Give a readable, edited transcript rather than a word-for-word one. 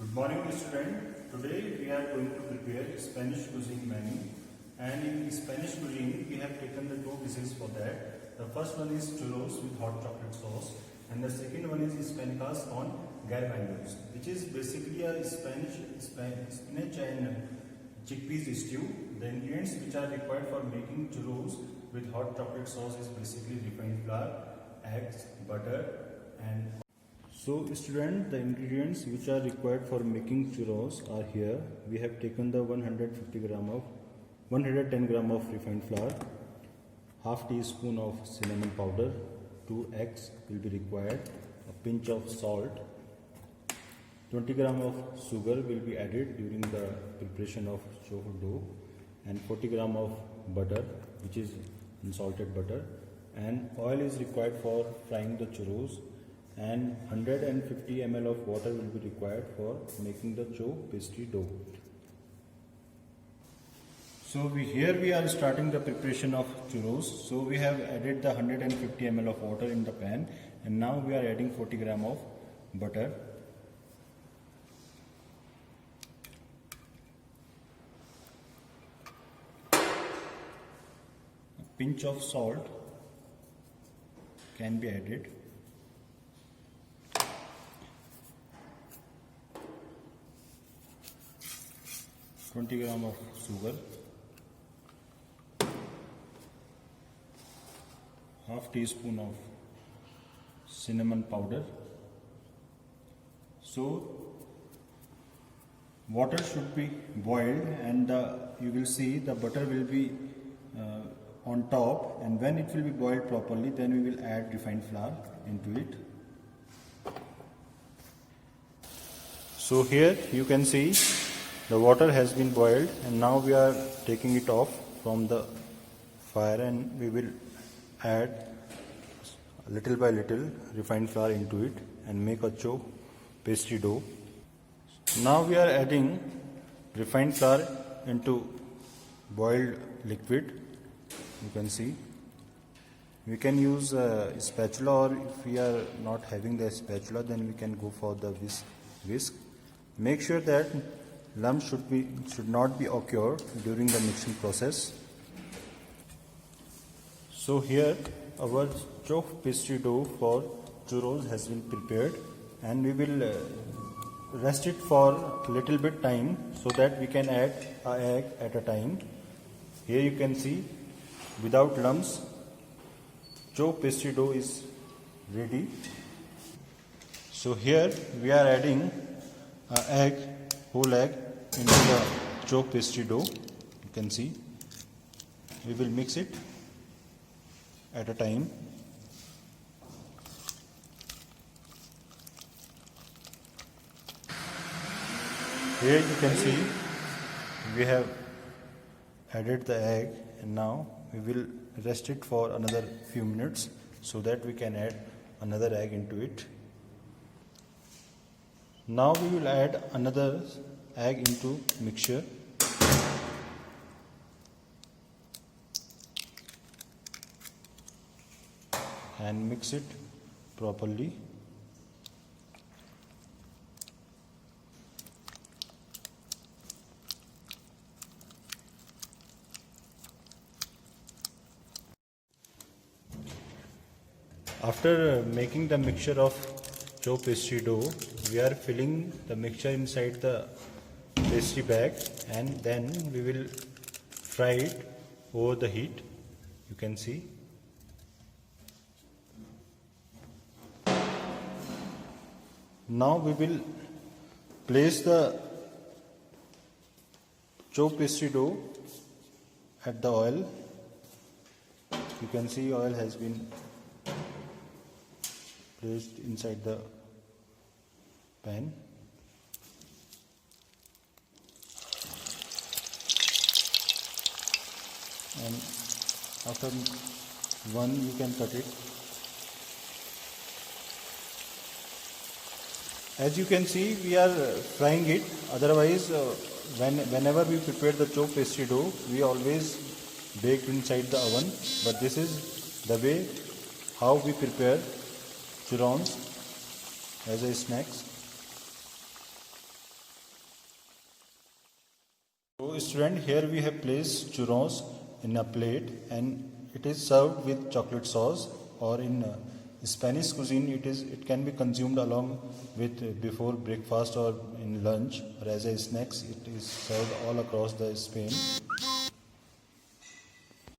Good morning student. Today we are going to prepare Spanish cuisine menu, and in Spanish cuisine we have taken the two dishes for that. The first one is churros with hot chocolate sauce and the second one is Hispanicas con garbanzos, which is basically a spinach and chickpeas stew. The ingredients which are required for making churros with hot chocolate sauce is basically refined flour, eggs, butter and so student, the ingredients which are required for making churros are here. We have taken the 110 gram of refined flour, half teaspoon of cinnamon powder, 2 eggs will be required, a pinch of salt, 20 gram of sugar will be added during the preparation of churro dough, and 40 gram of butter, which is unsalted butter, and oil is required for frying the churros, and 150 ml of water will be required for making the chow pastry dough. So here we are starting the preparation of churros. So we have added the 150 ml of water in the pan, and now we are adding 40 gram of butter. A pinch of salt can be added. 20 gram of sugar, half teaspoon of cinnamon powder. So water should be boiled, and you will see the butter will be on top, and when it will be boiled properly, then we will add refined flour into it. So here you can see the water has been boiled, and now we are taking it off from the fire, and we will add little by little refined flour into it and make a chow pastry dough. Now we are adding refined flour into boiled liquid. You can see we can use a spatula, or if we are not having the spatula, then we can go for the whisk. Make sure that lumps should not be occurred during the mixing process. So here our chow pastry dough for churros has been prepared, and we will rest it for a little bit time so that we can add an egg at a time. Here you can see without lumps chow pastry dough is ready. So here we are adding an whole egg into the chow pastry dough. You can see we will mix it at a time. Here you can see we have added the egg, and now we will rest it for another few minutes so that we can add another egg into it. Now we will add another egg into mixture. And mix it properly. After making the mixture of chow pastry dough, we are filling the mixture inside the pastry bag, and then we will fry it over the heat. You can see. Now we will place the chow pastry dough at the oil. You can see oil has been placed inside the pan. And after one you can cut it. As you can see, we are frying it. Otherwise, whenever we prepare the chow pastry dough, we always bake inside the oven. But this is the way how we prepare churros as a snacks. student, here we have placed churros in a plate and it is served with chocolate sauce, or in Spanish cuisine it can be consumed along with before breakfast or in lunch, or as a snacks. It is served all across the Spain.